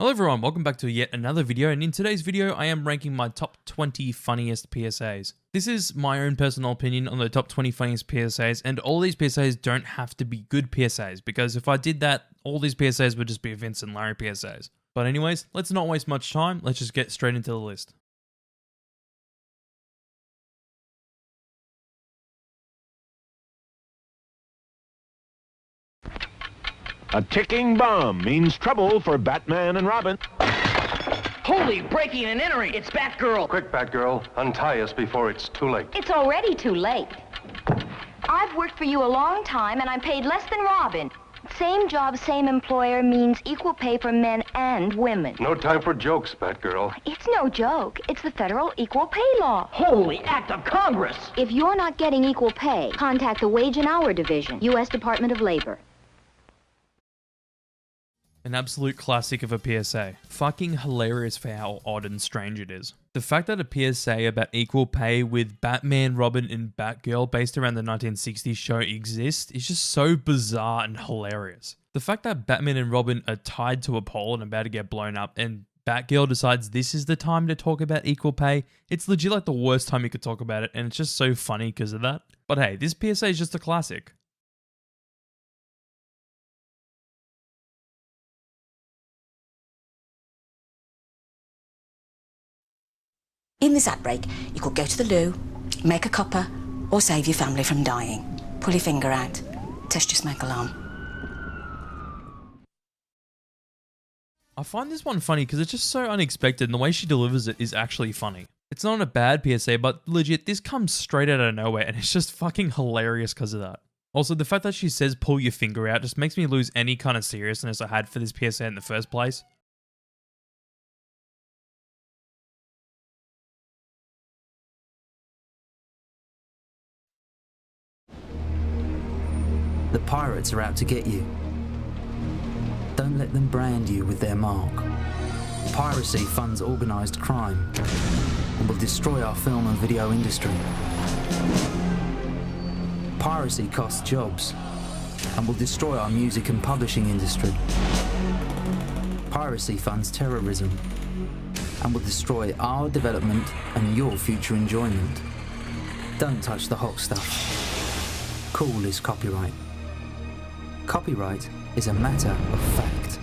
Hello everyone, welcome back to yet another video, and in today's video I am ranking my top 20 funniest PSAs. This is my own personal opinion on the top 20 funniest PSAs, and all these PSAs don't have to be good PSAs, because if I did that, all these PSAs would just be Vince and Larry PSAs. But anyways, let's not waste much time, let's just get straight into the list. A ticking bomb means trouble for Batman and Robin. Holy, breaking and entering! It's Batgirl! Quick, Batgirl, untie us before it's too late. It's already too late. I've worked for you a long time, and I'm paid less than Robin. Same job, same employer means equal pay for men and women. No time for jokes, Batgirl. It's no joke. It's the federal equal pay law. Holy act of Congress! If you're not getting equal pay, contact the Wage and Hour Division, U.S. Department of Labor. An absolute classic of a PSA. Fucking hilarious for how odd and strange it is. The fact that a PSA about equal pay with Batman, Robin, and Batgirl based around the 1960s show exists is just so bizarre and hilarious. The fact that Batman and Robin are tied to a pole and about to get blown up, and Batgirl decides this is the time to talk about equal pay, it's legit like the worst time you could talk about it, and it's just so funny because of that. But hey, this PSA is just a classic. In this outbreak, you could go to the loo, make a cuppa, or save your family from dying. Pull your finger out. Test your smoke alarm. I find this one funny because it's just so unexpected, and the way she delivers it is actually funny. It's not a bad PSA, but legit, this comes straight out of nowhere, and it's just fucking hilarious because of that. Also, the fact that she says pull your finger out just makes me lose any kind of seriousness I had for this PSA in the first place. The pirates are out to get you. Don't let them brand you with their mark. Piracy funds organised crime and will destroy our film and video industry. Piracy costs jobs and will destroy our music and publishing industry. Piracy funds terrorism and will destroy our development and your future enjoyment. Don't touch the hot stuff. Cool is copyright. Copyright is a matter of fact.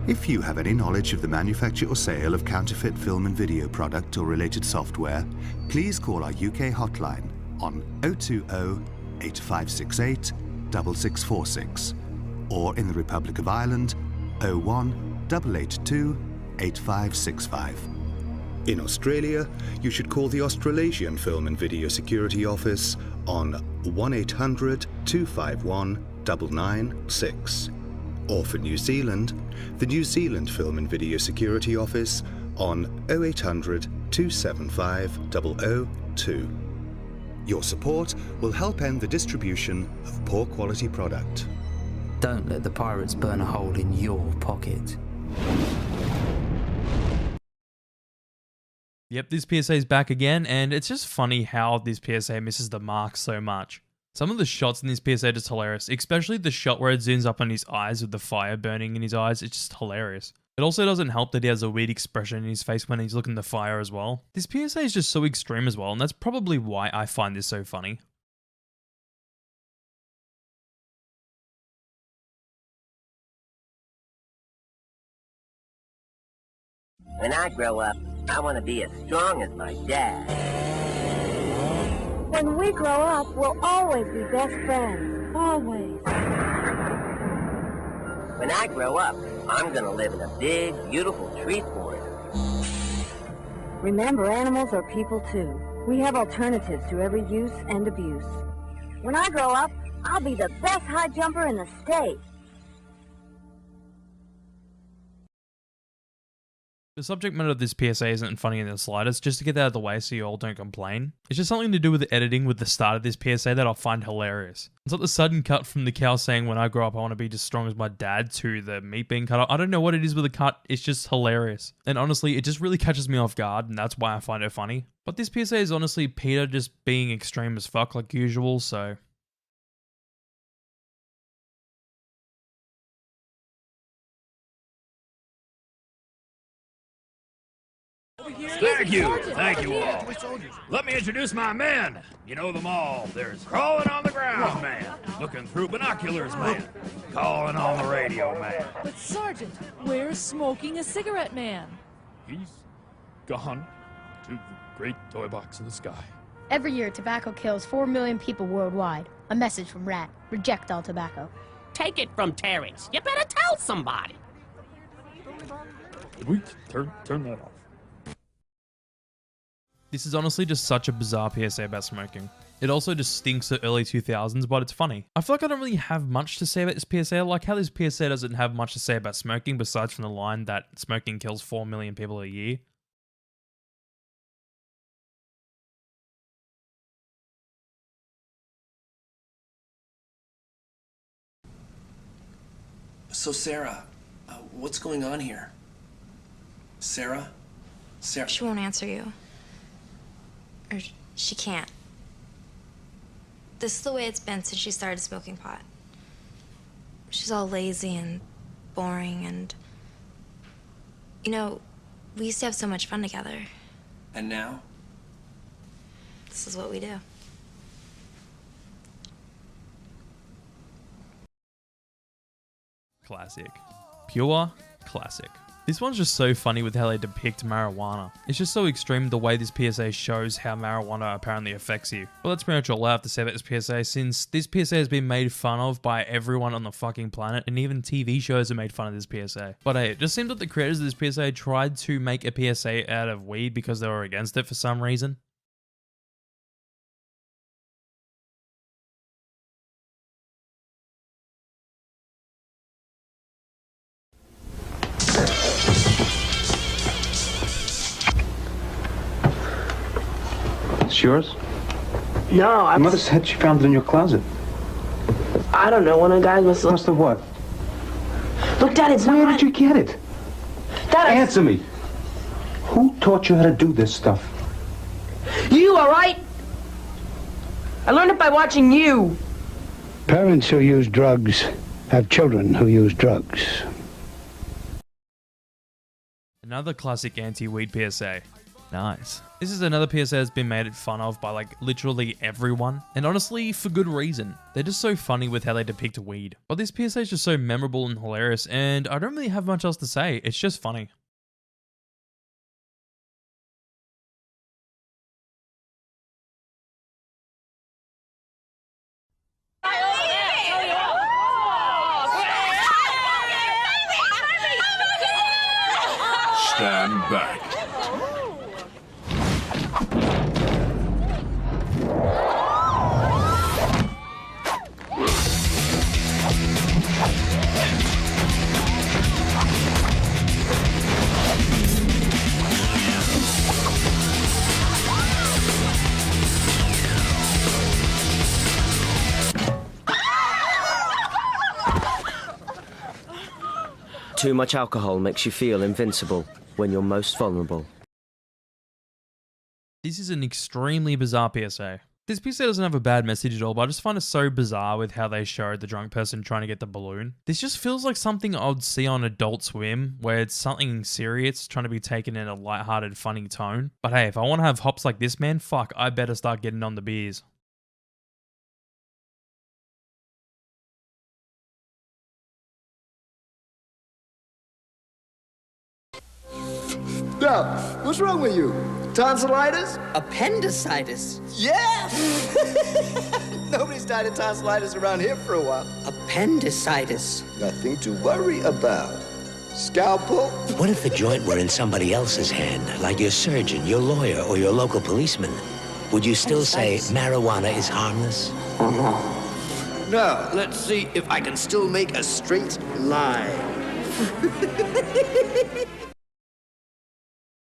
If you have any knowledge of the manufacture or sale of counterfeit film and video product or related software, please call our UK hotline on 020 8568 6646 or in the Republic of Ireland 01 882 8565. In Australia, you should call the Australasian Film and Video Security Office on 1-800-251-996. Or for New Zealand, the New Zealand Film and Video Security Office on 0800-275-002. Your support will help end the distribution of poor quality product. Don't let the pirates burn a hole in your pocket. Yep, this PSA is back again, and it's just funny how this PSA misses the mark so much. Some of the shots in this PSA are just hilarious, especially the shot where it zooms up on his eyes with the fire burning in his eyes. It's just hilarious. It also doesn't help that he has a weird expression in his face when he's looking at the fire as well. This PSA is just so extreme as well, and that's probably why I find this so funny. When I grow up, I want to be as strong as my dad. When we grow up, we'll always be best friends. Always. When I grow up, I'm going to live in a big, beautiful tree forest. Remember, animals are people too. We have alternatives to every use and abuse. When I grow up, I'll be the best high jumper in the state. The subject matter of this PSA isn't funny in the slightest, just to get that out of the way so you all don't complain. It's just something to do with the editing with the start of this PSA that I find hilarious. It's like the sudden cut from the cow saying, when I grow up I want to be as strong as my dad, to the meat being cut off. I don't know what it is with the cut, it's just hilarious. And honestly, it just really catches me off guard, and that's why I find it funny. But this PSA is honestly Peter just being extreme as fuck like usual, so Thank you all. Let me introduce my men. You know them all. There's Crawling on the Ground Man, Looking Through Binoculars Man, Calling on the Radio Man. But Sergeant, where's Smoking a Cigarette Man? He's gone to the great toy box in the sky. Every year, tobacco kills 4 million people worldwide. A message from Rat. Reject all tobacco. Take it from Terrence. You better tell somebody. Did we turn that off? This is honestly just such a bizarre PSA about smoking. It also just stinks of early 2000s, but it's funny. I feel like I don't really have much to say about this PSA. I like how this PSA doesn't have much to say about smoking besides from the line that smoking kills 4 million people a year. So Sarah, what's going on here? Sarah? Sarah? She won't answer you. Or she can't. This is the way it's been since she started smoking pot. She's all lazy and boring and... You know, we used to have so much fun together. And now? This is what we do. Classic. Pure classic. This one's just so funny with how they depict marijuana. It's just so extreme the way this PSA shows how marijuana apparently affects you. Well, that's pretty much all I have to say about this PSA, since this PSA has been made fun of by everyone on the fucking planet, and even TV shows have made fun of this PSA. But hey, it just seems that the creators of this PSA tried to make a PSA out of weed because they were against it for some reason. It's yours? No, My mother said she found it in your closet. I don't know. One of the guys must Must have what? Look, Dad, it's Where not... did you get it? Dad, Answer me. Who taught you how to do this stuff? You, all right? I learned it by watching you. Parents who use drugs have children who use drugs. Another classic anti-weed PSA. Nice. This is another PSA that's been made fun of by like literally everyone, and honestly for good reason. They're just so funny with how they depict weed. But this PSA is just so memorable and hilarious, and I don't really have much else to say. It's just funny. Stand back. Too much alcohol makes you feel invincible when you're most vulnerable. This is an extremely bizarre PSA. This PSA doesn't have a bad message at all, but I just find it so bizarre with how they showed the drunk person trying to get the balloon. This just feels like something I'd see on Adult Swim, where it's something serious trying to be taken in a lighthearted, funny tone. But hey, if I want to have hops like this, man, fuck, I better start getting on the beers. Now, what's wrong with you? Tonsillitis? Appendicitis. Yeah! Nobody's died of tonsillitis around here for a while. Appendicitis. Nothing to worry about. Scalpel? What if the joint were in somebody else's hand, like your surgeon, your lawyer, or your local policeman? Would you still say marijuana is harmless? Now, let's see if I can still make a straight line.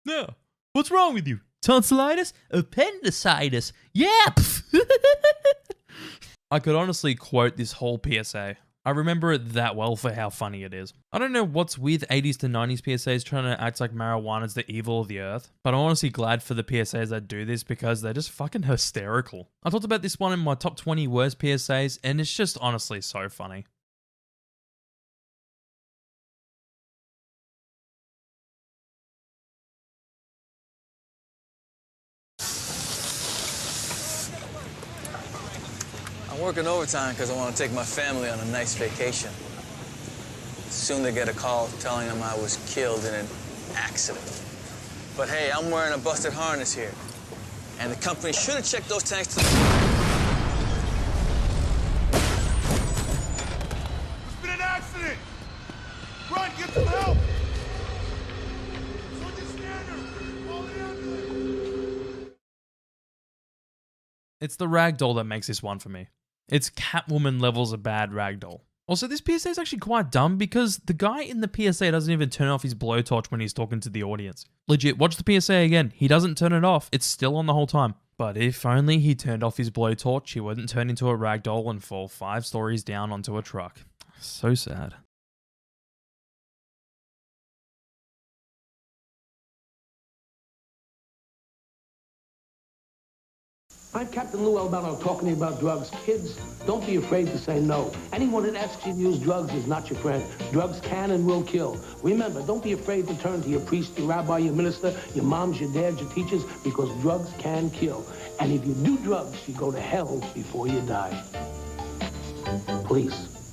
No. What's wrong with you? Tonsillitis? Appendicitis? Yeah! I could honestly quote this whole PSA. I remember it that well for how funny it is. I don't know what's with 80s to 90s PSAs trying to act like marijuana is the evil of the earth, but I'm honestly glad for the PSAs that do this because they're just fucking hysterical. I talked about this one in my top 20 worst PSAs, and it's just honestly so funny. working overtime because I want to take my family on a nice vacation. Soon they get a call telling them I was killed in an accident. But hey, I'm wearing a busted harness here. And the company should have checked those tanks to the... There's been an accident! Run, get some help! It's the ragdoll that makes this one for me. It's Catwoman levels of bad ragdoll. Also, this PSA is actually quite dumb because the guy in the PSA doesn't even turn off his blowtorch when he's talking to the audience. Legit, watch the PSA again. He doesn't turn it off. It's still on the whole time. But if only he turned off his blowtorch, he wouldn't turn into a ragdoll and fall 5 stories down onto a truck. So sad. I'm Captain Lou Albano talking to you about drugs. Kids, don't be afraid to say no. Anyone that asks you to use drugs is not your friend. Drugs can and will kill. Remember, don't be afraid to turn to your priest, your rabbi, your minister, your moms, your dads, your teachers, because drugs can kill. And if you do drugs, you go to hell before you die. Please.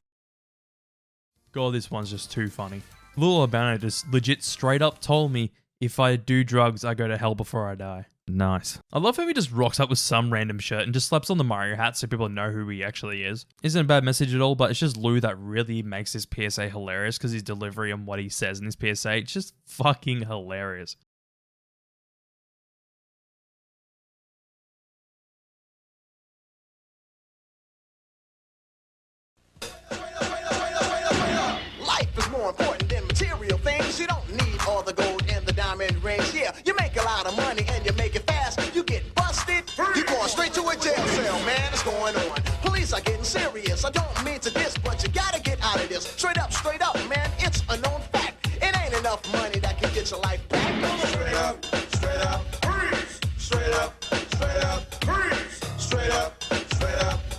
God, this one's just too funny. Lou Albano just legit straight up told me, if I do drugs, I go to hell before I die. Nice. I love how he just rocks up with some random shirt and just slaps on the Mario hat so people know who he actually is. Isn't a bad message at all, but it's just Lou that really makes this PSA hilarious because his delivery and what he says in this PSA, it's just fucking hilarious. Life is more important than material things. You don't need all the gold and the diamond rings. Yeah, you make a lot of money and you make it fast. You get busted, you're going straight to a jail cell, man. It's going on. Police are getting serious. I don't mean to diss, but you gotta get out of this. Straight up, man. It's a known fact. It ain't enough money that can get your life back. Straight up, freeze. Straight up, freeze. Straight up,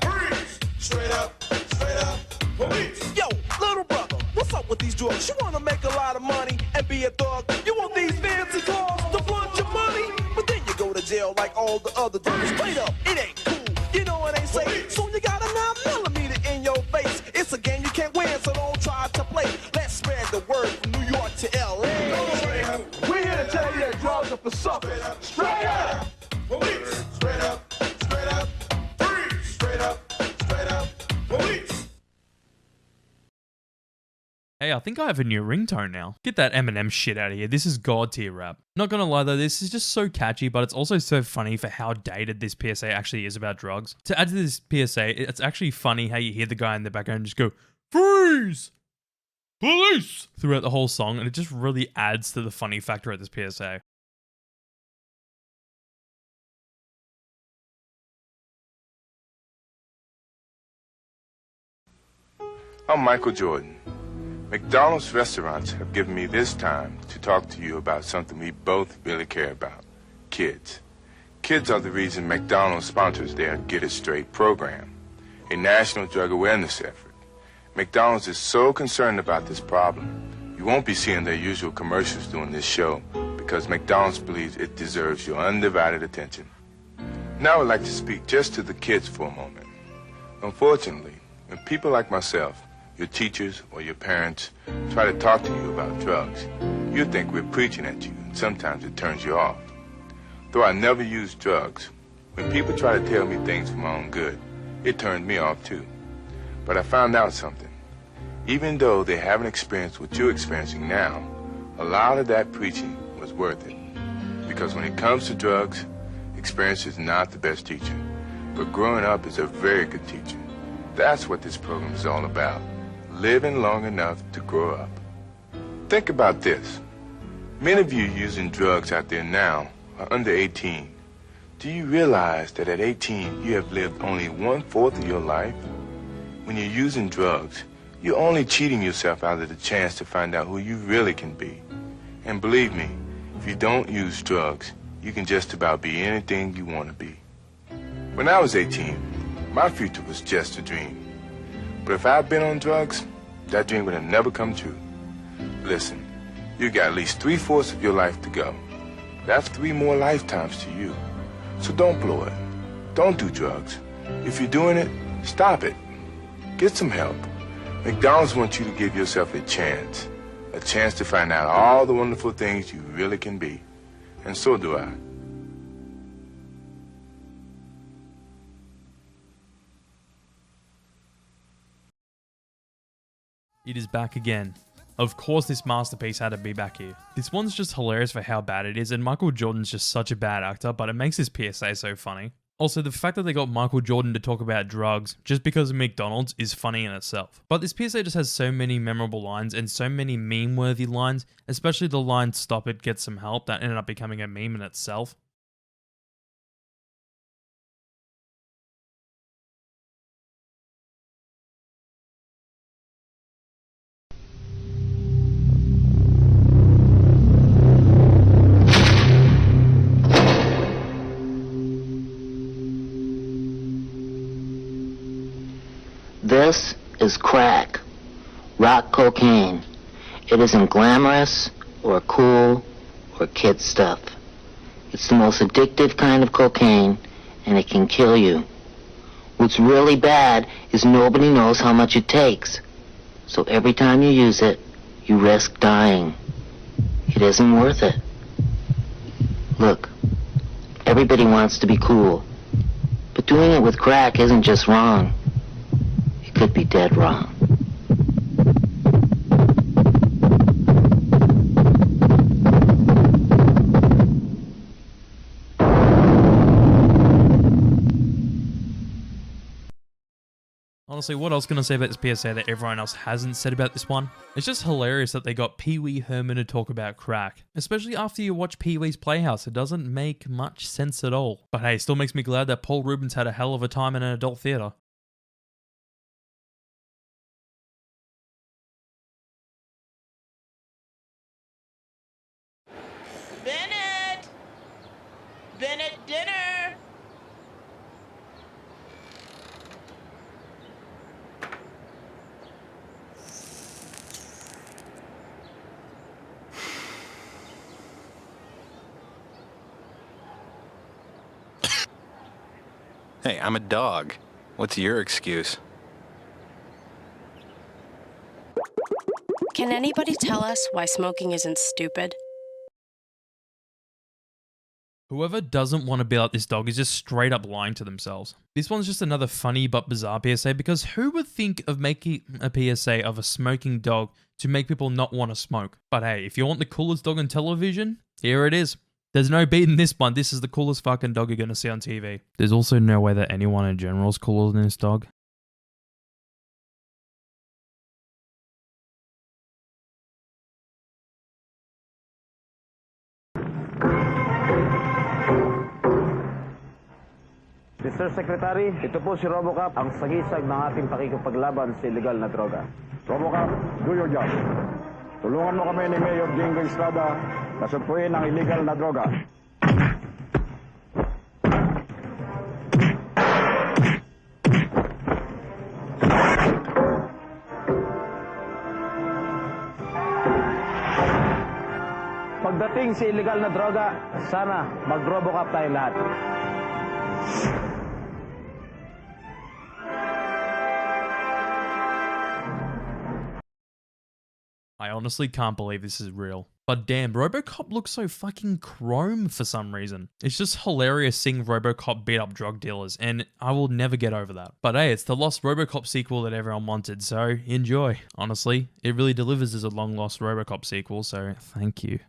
freeze. Straight up, police. Yo, little brother, what's up with these drugs? You wanna make a lot of money and be a thug? You want these fancy cars to flaunt your money? But then you go to jail like all the other drugs. Straight up, it ain't cool. You know what they say? Soon you got a 9mm in your face. It's a game you can't win, so don't try to play. Let's spread the word from New York to LA. We're here to tell you that drugs are for suckers. Straight up, police. Straight up, freeze. Straight up, police. Hey, I think I have a new ringtone now. Get that Eminem shit out of here. This is god tier rap. Not gonna lie though, this is just so catchy, but it's also so funny for how dated this PSA actually is about drugs. To add to this PSA, it's actually funny how you hear the guy in the background just go, freeze! Police! Throughout the whole song, and it just really adds to the funny factor of this PSA. I'm Michael Jordan. McDonald's restaurants have given me this time to talk to you about something we both really care about, kids. Kids are the reason McDonald's sponsors their Get It Straight program, a national drug awareness effort. McDonald's is so concerned about this problem, you won't be seeing their usual commercials during this show because McDonald's believes it deserves your undivided attention. Now I'd like to speak just to the kids for a moment. Unfortunately, when people like myself, your teachers or your parents try to talk to you about drugs, you think we're preaching at you, and sometimes it turns you off. Though I never used drugs, when people try to tell me things for my own good, it turned me off too. But I found out something. Even though they haven't experienced what you're experiencing now, a lot of that preaching was worth it. Because when it comes to drugs, experience is not the best teacher, but growing up is a very good teacher. That's what this program is all about. Living long enough to grow up. Think about this. Many of you using drugs out there now are under 18. Do you realize that at 18 you have lived only 1/4 of your life? When you're using drugs, you're only cheating yourself out of the chance to find out who you really can be. And believe me, if you don't use drugs, you can just about be anything you want to be. When I was 18, my future was just a dream. But if I'd been on drugs, that dream would have never come true. Listen, you got at least 3/4 of your life to go. That's 3 more lifetimes to you. So don't blow it. Don't do drugs. If you're doing it, Stop it. Get some help. McDonald's wants you to give yourself a chance to find out all the wonderful things you really can be. And so do I. It is back again. Of course this masterpiece had to be back here. This one's just hilarious for how bad it is, and Michael Jordan's just such a bad actor, but it makes this PSA so funny. Also, the fact that they got Michael Jordan to talk about drugs just because of McDonald's is funny in itself. But this PSA just has so many memorable lines and so many meme-worthy lines, especially the line "Stop it, get some help," that ended up becoming a meme in itself. This is crack, rock cocaine. It isn't glamorous or cool or kid stuff. It's the most addictive kind of cocaine, and it can kill you. What's really bad is nobody knows how much it takes. So every time you use it, you risk dying. It isn't worth it. Look, everybody wants to be cool, but doing it with crack isn't just wrong. Could be dead wrong. Honestly, what else can I say about this PSA that everyone else hasn't said about this one? It's just hilarious that they got Pee Wee Herman to talk about crack. Especially after you watch Pee Wee's Playhouse, it doesn't make much sense at all. But hey, it still makes me glad that Paul Reubens had a hell of a time in an adult theater. Bennett dinner! Hey, I'm a dog. What's your excuse? Can anybody tell us why smoking isn't stupid? Whoever doesn't want to be like this dog is just straight up lying to themselves. This one's just another funny but bizarre PSA, because who would think of making a PSA of a smoking dog to make people not want to smoke? But hey, if you want the coolest dog on television, here it is. There's no beating this one. This is the coolest fucking dog you're going to see on TV. There's also no way that anyone in general is cooler than this dog. Mr. Secretary, ito po si Robocop, ang sagisag ng ating pakikipaglaban sa illegal na droga. Robocop, do your job. Tulungan mo kami ni Mayor Jingo Estrada na sumpuin ang illegal na droga. Pagdating sa illegal na droga, sana mag-Robocop tayo lahat. I honestly can't believe this is real. But damn, RoboCop looks so fucking chrome for some reason. It's just hilarious seeing RoboCop beat up drug dealers, and I will never get over that. But hey, it's the lost RoboCop sequel that everyone wanted, so enjoy. Honestly, it really delivers as a long-lost RoboCop sequel, so thank you.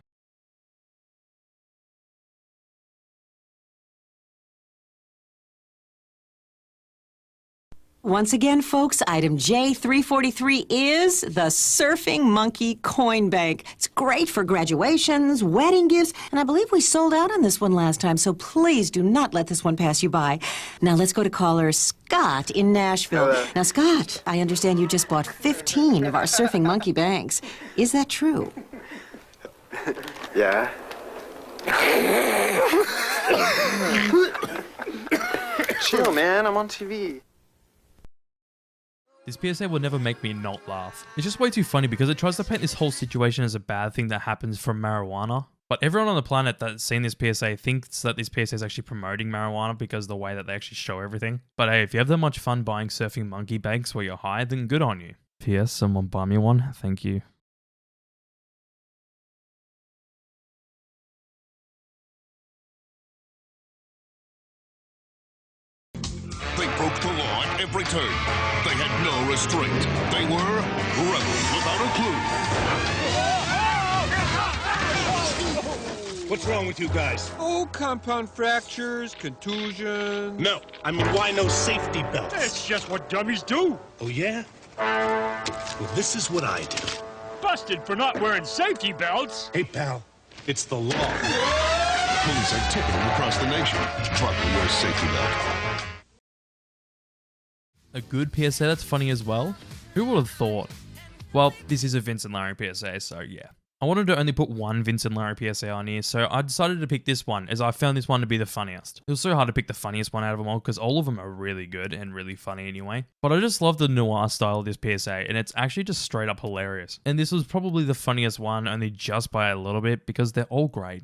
Once again, folks, item J343 is the Surfing Monkey Coin Bank. It's great for graduations, wedding gifts, and I believe we sold out on this one last time, so please do not let this one pass you by. Now let's go to caller Scott in Nashville. Hello. Now, Scott, I understand you just bought 15 of our Surfing Monkey Banks. Is that true? Yeah. Chill, man. I'm on TV. This PSA will never make me not laugh. It's just way too funny because it tries to paint this whole situation as a bad thing that happens from marijuana. But everyone on the planet that's seen this PSA thinks that this PSA is actually promoting marijuana because of the way that they actually show everything. But hey, if you have that much fun buying surfing monkey banks where you're high, then good on you. P.S. Someone buy me one. Thank you. They broke the law at every turn. They had no restraint. They were rebels without a clue. What's wrong with you guys? Oh, compound fractures, contusions. No, I mean, why no safety belts? It's just what dummies do. Oh, yeah? Well, this is what I do. Busted for not wearing safety belts. Hey, pal, it's the law. Police are ticketing across the nation. Truck to wear safety belt. A good PSA that's funny as well? Who would have thought? Well, this is a Vince and Larry PSA, so yeah. I wanted to only put one Vince and Larry PSA on here, so I decided to pick this one, as I found this one to be the funniest. It was so hard to pick the funniest one out of them all, because all of them are really good and really funny anyway. But I just love the noir style of this PSA, and it's actually just straight up hilarious. And this was probably the funniest one, only just by a little bit, because they're all great.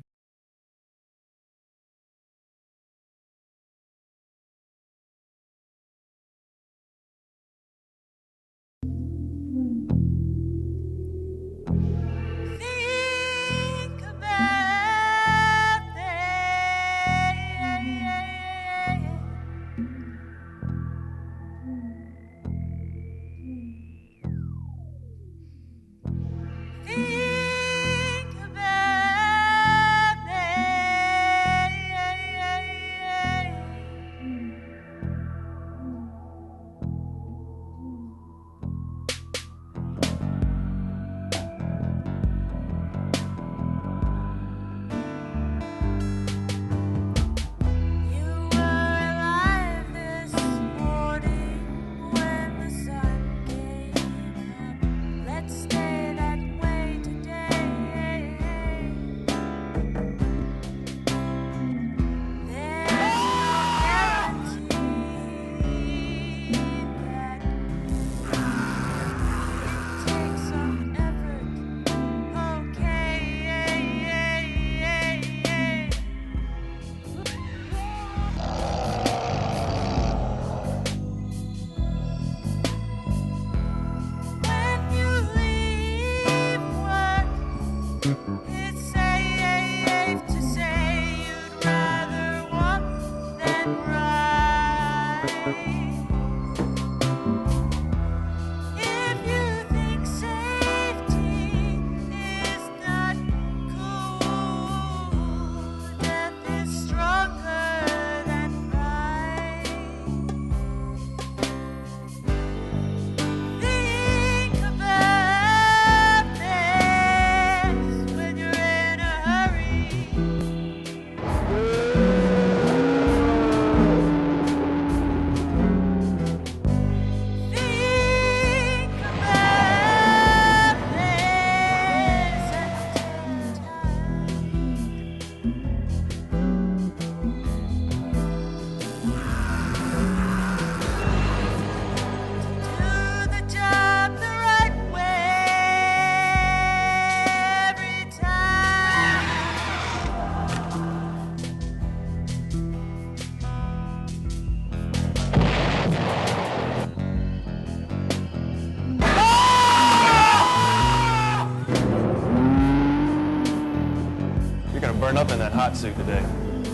Burn up in that hot suit today.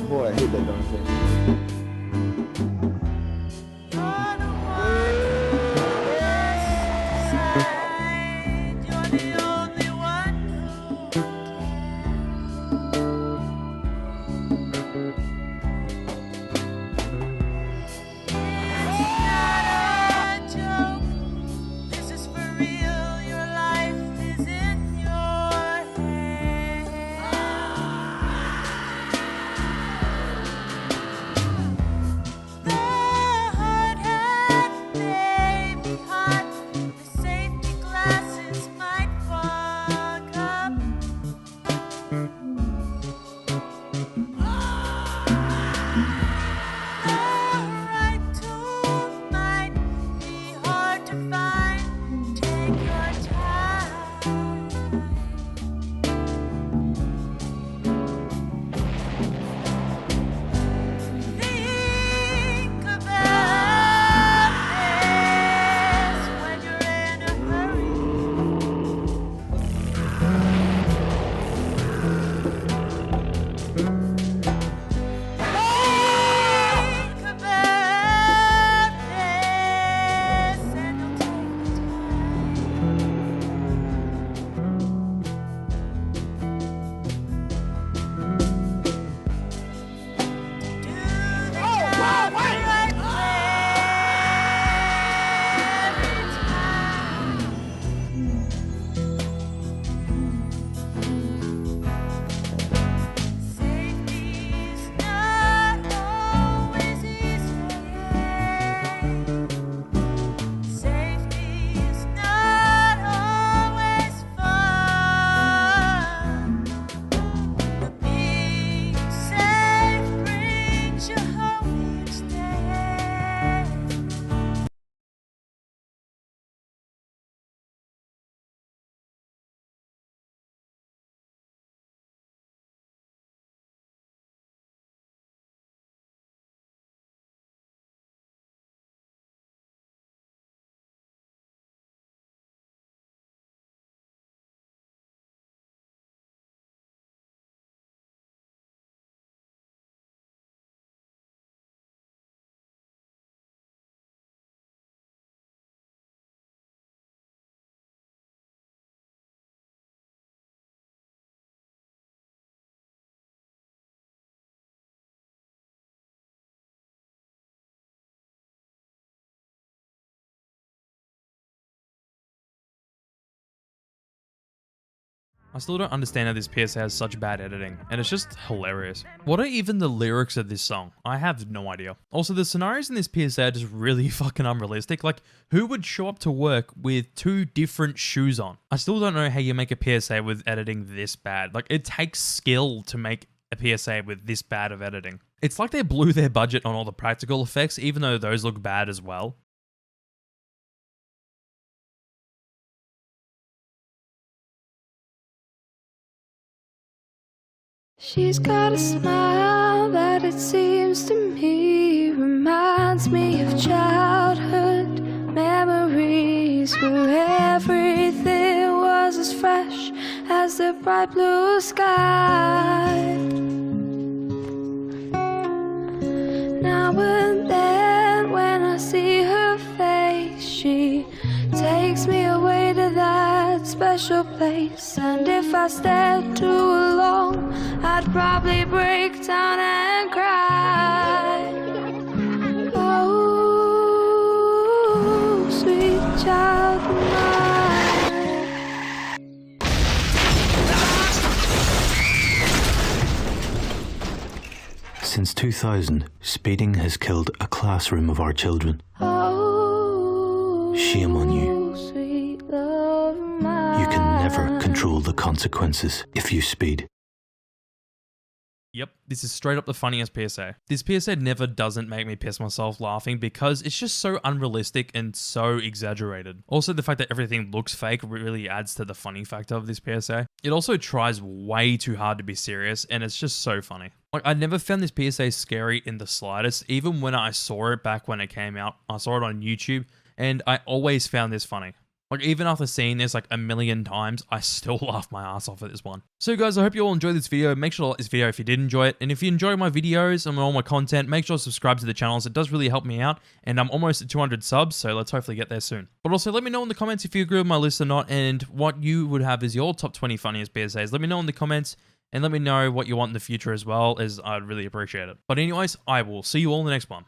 Boy, I hate that darn thing. I still don't understand how this PSA has such bad editing, and it's just hilarious. What are even the lyrics of this song? I have no idea. Also, the scenarios in this PSA are just really fucking unrealistic. Like, who would show up to work with 2 different shoes on? I still don't know how you make a PSA with editing this bad. Like, it takes skill to make a PSA with this bad of editing. It's like they blew their budget on all the practical effects, even though those look bad as well. She's got a smile that it seems to me reminds me of childhood memories where everything was as fresh as the bright blue sky. Now and then when I see her face, she takes me away to that special place. And if I stayed too long, I'd probably break down and cry. Oh, sweet child of mine. Since 2000, speeding has killed a classroom of our children. Oh, shame on you. sweet love of mine. You can never control the consequences if you speed. Yep, this is straight up the funniest PSA. This PSA never doesn't make me piss myself laughing because it's just so unrealistic and so exaggerated. Also, the fact that everything looks fake really adds to the funny factor of this PSA. It also tries way too hard to be serious, and it's just so funny. Like, I never found this PSA scary in the slightest, even when I saw it back when it came out. I saw it on YouTube, and I always found this funny. Like, even after seeing this like a million times, I still laugh my ass off at this one. So guys, I hope you all enjoyed this video. Make sure to like this video if you did enjoy it. And if you enjoy my videos and all my content, make sure to subscribe to the channel, as it does really help me out. And I'm almost at 200 subs, so let's hopefully get there soon. But also, let me know in the comments if you agree with my list or not, and what you would have as your top 20 funniest PSAs. Let me know in the comments, and let me know what you want in the future as well, as I'd really appreciate it. But anyways, I will see you all in the next one.